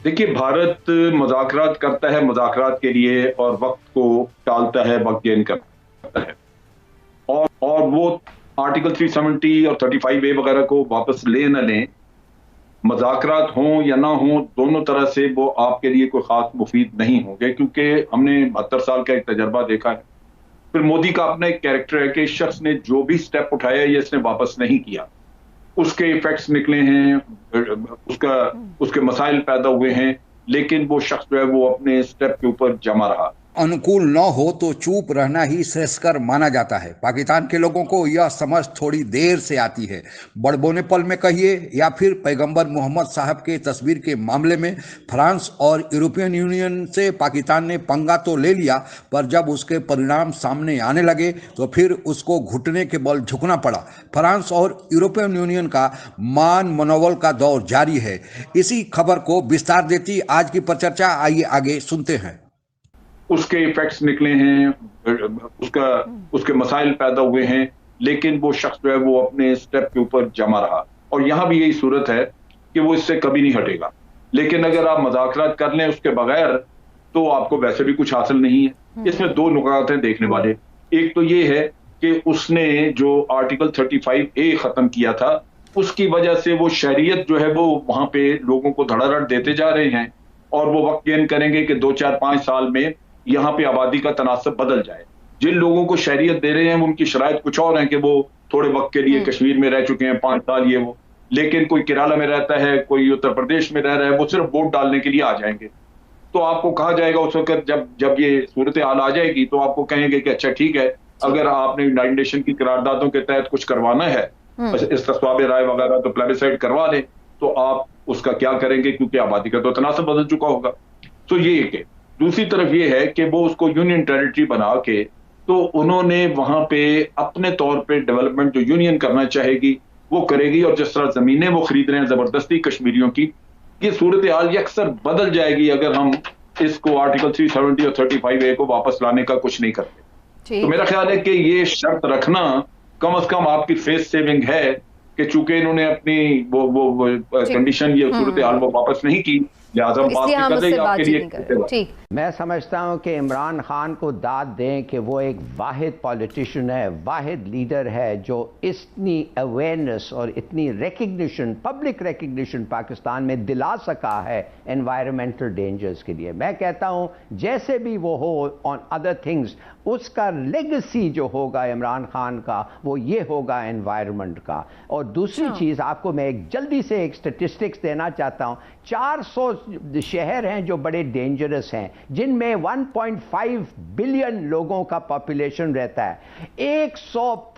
देखिए, भारत मुज़ाकरात करता है मुज़ाकरात के लिए और वक़्त को टालता है, वक़्त गेन करता है। और वो आर्टिकल 370 और 35 ए वग़ैरह को वापस लें ना लें, मुज़ाकरात हों या ना हों, दोनों तरह से वो आपके लिए कोई ख़ास मुफ़ीद नहीं होंगे, क्योंकि हमने 72 साल का एक तजुर्बा देखा है। फिर मोदी का अपना एक कैरेक्टर है कि इस शख्स ने जो भी स्टेप उठाया, ये इसने वापस नहीं किया। उसके इफ़ेक्ट्स निकले हैं, उसका उसके मसाइल पैदा हुए हैं, लेकिन वो शख्स जो है वो अपने स्टेप के ऊपर जमा रहा। अनुकूल न हो तो चुप रहना ही श्रेयस्कर माना जाता है। पाकिस्तान के लोगों को यह समझ थोड़ी देर से आती है। बड़बोने पल में कहिए या फिर पैगंबर मोहम्मद साहब के तस्वीर के मामले में फ्रांस और यूरोपियन यूनियन से पाकिस्तान ने पंगा तो ले लिया, पर जब उसके परिणाम सामने आने लगे तो फिर उसको घुटने के बल झुकना पड़ा। फ्रांस और यूरोपियन यूनियन का मान मनोबल का दौर जारी है। इसी खबर को विस्तार देती आज की परिचर्चा, आइए आगे सुनते हैं। उसके इफ़ेक्ट्स निकले हैं, उसका उसके मसाइल पैदा हुए हैं, लेकिन वो शख्स जो है वो अपने स्टेप के ऊपर जमा रहा। और यहाँ भी यही सूरत है कि वो इससे कभी नहीं हटेगा। लेकिन अगर आप मुज़ाकरात कर लें उसके बगैर, तो आपको वैसे भी कुछ हासिल नहीं है। इसमें 2 नुकात हैं देखने वाले। एक तो ये है कि उसने जो आर्टिकल 35 ए ख़त्म किया था, उसकी वजह से वो शरीयत जो है वो वहाँ पे लोगों को धड़ाधड़ देते जा रहे हैं, और वो वक़्त गेन करेंगे कि 2, 4, 5 साल में यहाँ पे आबादी का तनासब बदल जाए। जिन लोगों को शरीयत दे रहे हैं, उनकी शराइत कुछ और हैं कि वो थोड़े वक़्त के लिए कश्मीर में रह चुके हैं, 5 साल ये वो। लेकिन कोई केरला में रहता है, कोई उत्तर प्रदेश में रह रहा है, वो सिर्फ़ वोट डालने के लिए आ जाएँगे। तो आपको कहा जाएगा उस वक़्त, जब जब ये सूरत-ए-हाल आ जाएगी, तो आपको कहेंगे कि अच्छा ठीक है, अगर आपने यूनाइटेड नेशन की करारदादों के तहत कुछ करवाना है, इस्तिस्वाब राय वग़ैरह तो प्लेबिसाइड करवा लें, तो आप उसका क्या करेंगे, क्योंकि आबादी का तो तनासब बदल चुका होगा। तो ये एक है। दूसरी तरफ ये है कि वो उसको यूनियन टेरिटरी बना के, तो उन्होंने वहाँ पे अपने तौर पे डेवलपमेंट जो यूनियन करना चाहेगी, वो करेगी। और जिस तरह ज़मीनें वो खरीद रहे हैं ज़बरदस्ती कश्मीरियों की, ये सूरत-ए-हाल ये अक्सर बदल जाएगी अगर हम इसको आर्टिकल 370 और 35 ए को वापस लाने का कुछ नहीं करते। तो मेरा ख्याल है कि ये शर्त रखना कम से कम आपकी फेस सेविंग है कि चूंकि इन्होंने अपनी वो कंडीशन, ये सूरत-ए-हाल वो वापस नहीं की, लिहाजा हम बात इसलिए नहीं हम कर रहे उससे आपके बातचीत लिए। नहीं कर रहे। ठीक। मैं समझता हूं कि इमरान खान को दाद दें कि वो एक वाहिद पॉलिटिशियन है, वाहिद लीडर है जो इतनी अवेयरनेस और इतनी रिकग्निशन, पब्लिक रिकग्निशन पाकिस्तान में दिला सका है एनवायरमेंटल डेंजर्स के लिए। मैं कहता हूं जैसे भी वो हो ऑन अदर थिंग्स, उसका लेगेसी जो होगा इमरान खान का, वो ये होगा एनवायरनमेंट का। और दूसरी चीज़ आपको मैं एक जल्दी से एक स्टेटिस्टिक्स देना चाहता हूं। 400 शहर हैं जो बड़े डेंजरस हैं, जिनमें 1.5 बिलियन लोगों का पॉपुलेशन रहता है। 100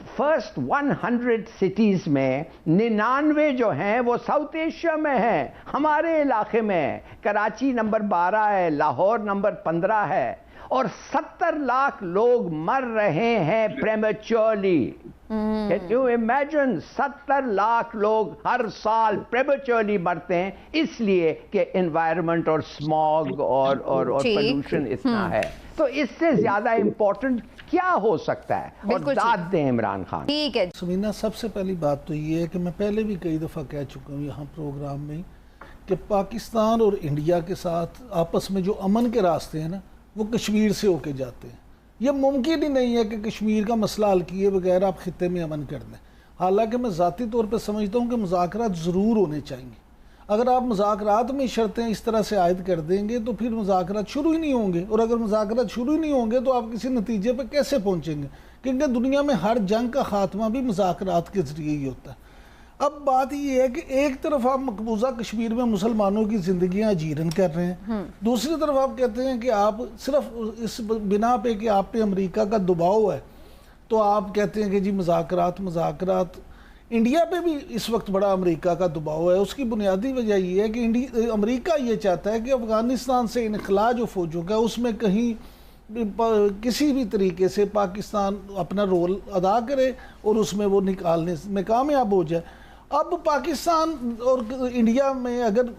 सिटीज़ में 99 जो हैं वो साउथ एशिया में हैं, हमारे इलाके में। कराची नंबर 12 है, लाहौर नंबर 15 है, और 70 लाख लोग मर रहे हैं prematurely. Can you imagine? 70 lakh लोग हर साल प्रेमेच्योरली मरते हैं इसलिए कि एनवायरनमेंट और स्मॉग और पोल्यूशन इतना है। तो इससे ज्यादा इंपॉर्टेंट क्या हो सकता है? और दाद दें इमरान खान। ठीक है समीना, सबसे पहली बात तो ये है कि मैं पहले भी कई दफ़ा कह चुका हूँ यहाँ प्रोग्राम में कि पाकिस्तान और इंडिया के साथ आपस में जो अमन के रास्ते हैं ना, वो कश्मीर से होके जाते हैं। ये मुमकिन ही नहीं है कि कश्मीर का मसला हल किए बगैर आप खित्ते में अमन कर दें। हालांकि मैं ज़ाती तौर पर समझता हूँ कि मुज़ाकरात ज़रूर होने चाहिए। अगर आप मुज़ाकरात में शर्तें इस तरह से आयद कर देंगे तो फिर मुज़ाकरात शुरू ही नहीं होंगे, और अगर मुज़ाकरात शुरू ही नहीं होंगे तो आप किसी नतीजे पर कैसे पहुँचेंगे? क्योंकि दुनिया में हर जंग का ख़ात्मा भी मुज़ाकरात के ज़रिए ही होता है। अब बात ये है कि एक तरफ आप मकबूजा कश्मीर में मुसलमानों की जिंदगियां जीरन कर रहे हैं, दूसरी तरफ आप कहते हैं कि आप सिर्फ इस बिना पे कि आप पे अमेरिका का दबाव है, तो आप कहते हैं कि जी मुज़ाकरात। इंडिया पे भी इस वक्त बड़ा अमेरिका का दबाव है। उसकी बुनियादी वजह ये है कि अमेरिका ये चाहता है कि अफ़गानिस्तान से इनखला जो फौजों का, उसमें कहीं किसी भी तरीके से पाकिस्तान अपना रोल अदा करे और उसमें वो निकालने में कामयाब हो जाए। अब पाकिस्तान और इंडिया में अगर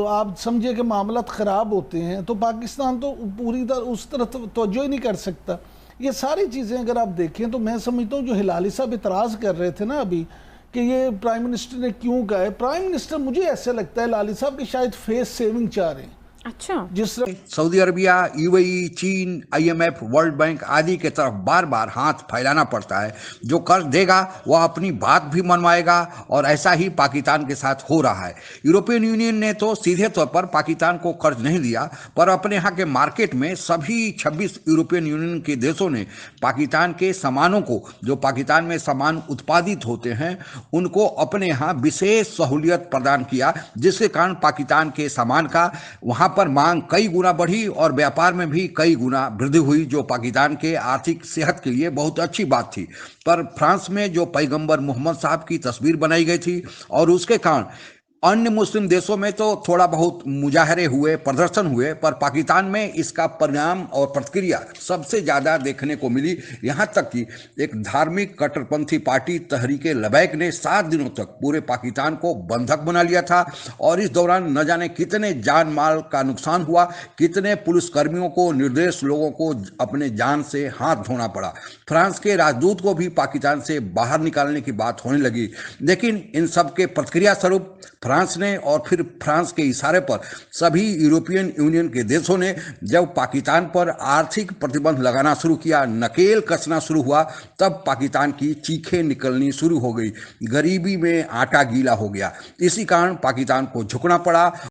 आप समझे कि मामला ख़राब होते हैं तो पाकिस्तान तो पूरी तरह उस तरफ तवज्जो ही नहीं कर सकता। ये सारी चीज़ें अगर आप देखें तो मैं समझता हूँ जो हिलाली साहब इतराज़ कर रहे थे ना अभी, कि ये प्राइम मिनिस्टर ने क्यों कहा है। प्राइम मिनिस्टर मुझे ऐसा लगता है लाली साहब कि शायद फेस सेविंग चाह रहे हैं। अच्छा, जिस सऊदी अरबिया, यूएई, चीन, आईएमएफ, वर्ल्ड बैंक आदि के तरफ बार बार हाथ फैलाना पड़ता है। जो कर्ज देगा वह अपनी बात भी मनवाएगा और ऐसा ही पाकिस्तान के साथ हो रहा है। यूरोपियन यूनियन ने तो सीधे तौर पर पाकिस्तान को कर्ज नहीं दिया, पर अपने यहाँ के मार्केट में सभी 26 यूरोपियन यूनियन के देशों ने पाकिस्तान के सामानों को, जो पाकिस्तान में सामान उत्पादित होते हैं, उनको अपने यहाँ विशेष सहूलियत प्रदान किया, जिसके कारण पाकिस्तान के सामान का वहाँ पर मांग कई गुना बढ़ी और व्यापार में भी कई गुना वृद्धि हुई, जो पाकिस्तान के आर्थिक सेहत के लिए बहुत अच्छी बात थी। पर फ्रांस में जो पैगंबर मोहम्मद साहब की तस्वीर बनाई गई थी और उसके कारण अन्य मुस्लिम देशों में तो थोड़ा बहुत मुजाहरे हुए, प्रदर्शन हुए, पर पाकिस्तान में इसका परिणाम और प्रतिक्रिया सबसे ज़्यादा देखने को मिली। यहाँ तक कि एक धार्मिक कट्टरपंथी पार्टी तहरीके लबैक ने 7 दिनों तक पूरे पाकिस्तान को बंधक बना लिया था और इस दौरान न जाने कितने जान माल का नुकसान हुआ, कितने पुलिसकर्मियों को, निर्दोष लोगों को अपने जान से हाथ धोना पड़ा। फ्रांस के राजदूत को भी पाकिस्तान से बाहर निकालने की बात होने लगी, लेकिन इन सब के प्रतिक्रिया स्वरूप फ्रांस ने और फिर फ्रांस के इशारे पर सभी यूरोपियन यूनियन के देशों ने जब पाकिस्तान पर आर्थिक प्रतिबंध लगाना शुरू किया, नकेल कसना शुरू हुआ, तब पाकिस्तान की चीखें निकलनी शुरू हो गई। गरीबी में आटा गीला हो गया। इसी कारण पाकिस्तान को झुकना पड़ा